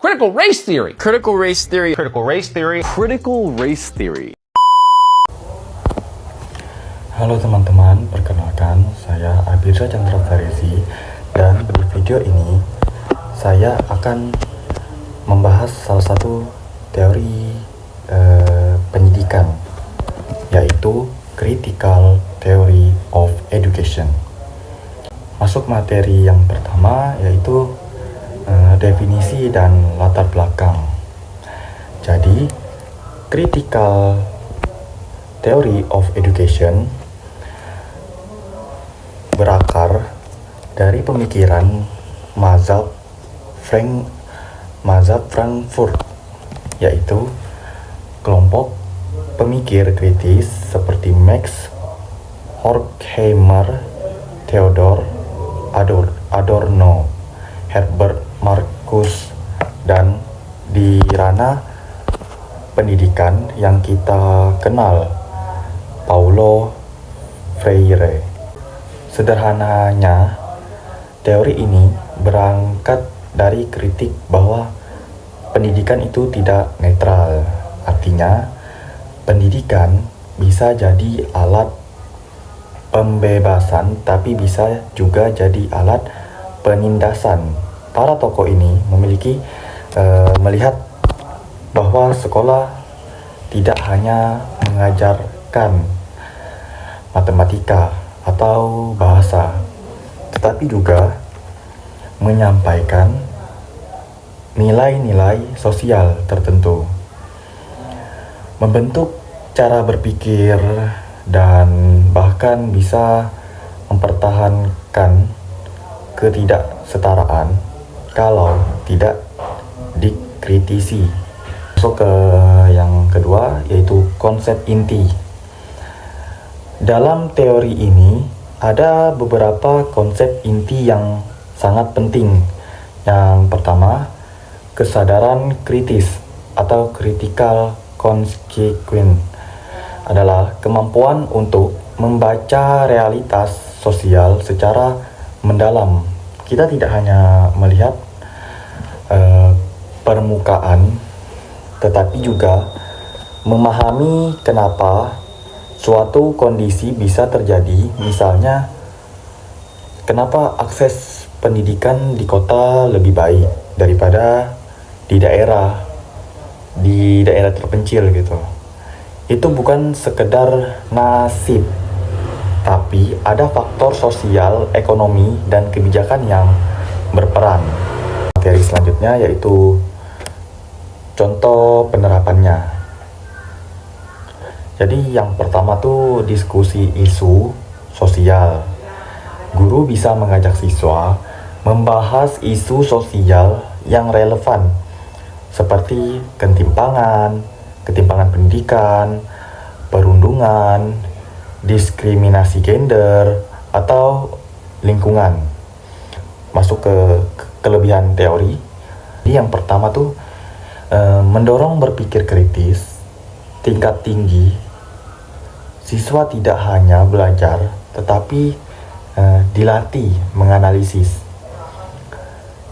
Critical race theory. Critical race theory. Critical race theory. Critical race theory. Halo teman-teman, perkenalkan saya Abirza Chandra Farezi, dan di video ini saya akan membahas salah satu teori pendidikan, yaitu Critical Theory of Education. Masuk materi yang pertama, yaitu definisi dan latar belakang. Jadi, Critical Theory of Education berakar dari pemikiran mazhab Frankfurt, yaitu kelompok pemikir kritis seperti Max Horkheimer, Theodor Adorno, Herbert Marcuse, dan di ranah pendidikan yang kita kenal, Paulo Freire. Sederhananya, teori ini berangkat dari kritik bahwa pendidikan itu tidak netral. Artinya, pendidikan bisa jadi alat pembebasan, tapi bisa juga jadi alat penindasan. Para tokoh ini memiliki melihat bahwa sekolah tidak hanya mengajarkan matematika atau bahasa, tetapi juga menyampaikan nilai-nilai sosial tertentu, membentuk cara berpikir, dan bahkan bisa mempertahankan ketidaksetaraan kalau tidak dikritisi. Masuk ke yang kedua, yaitu konsep inti. Dalam teori ini ada beberapa konsep inti yang sangat penting. Yang pertama, kesadaran kritis atau critical consequence adalah kemampuan untuk membaca realitas sosial secara mendalam. Kita tidak hanya melihat permukaan, tetapi juga memahami kenapa suatu kondisi bisa terjadi. Misalnya, kenapa akses pendidikan di kota lebih baik daripada di daerah terpencil gitu. Itu bukan sekedar nasib, tapi ada faktor sosial, ekonomi, dan kebijakan yang berperan. Materi selanjutnya yaitu contoh penerapannya. Jadi yang pertama tuh diskusi isu sosial. Guru bisa mengajak siswa membahas isu sosial yang relevan seperti ketimpangan pendidikan, perundungan, diskriminasi gender, atau lingkungan. Masuk ke kelebihan teori. Yang pertama tuh mendorong berpikir kritis tingkat tinggi. Siswa tidak hanya belajar, tetapi dilatih menganalisis,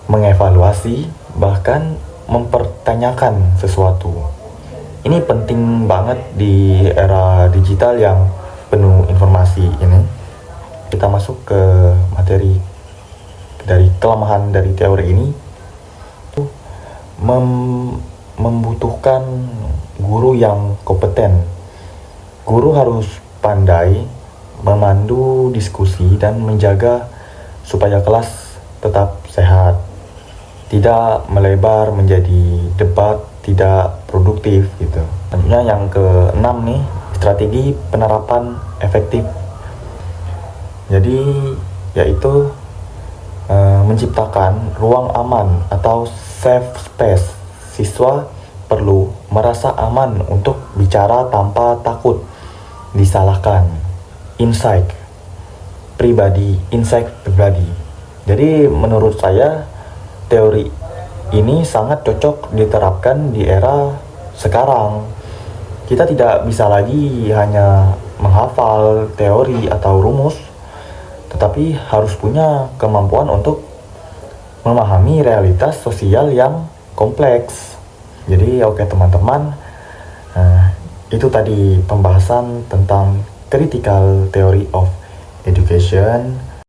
mengevaluasi, bahkan mempertanyakan sesuatu. Ini penting banget di era digital yang penuh informasi ini. Kita masuk ke materi dari kelemahan dari teori ini. Membutuhkan guru yang kompeten. Guru harus pandai memandu diskusi dan menjaga supaya kelas tetap sehat, tidak melebar menjadi debat tidak produktif gitu. Selanjutnya yang ke-6 nih, strategi penerapan efektif. Jadi yaitu menciptakan ruang aman atau safe space. Siswa perlu merasa aman untuk bicara tanpa takut disalahkan. Insight pribadi. Jadi menurut saya teori ini sangat cocok diterapkan di era sekarang. Kita tidak bisa lagi hanya menghafal teori atau rumus, tetapi harus punya kemampuan untuk memahami realitas sosial yang kompleks. Jadi oke teman-teman, itu tadi pembahasan tentang critical theory of education.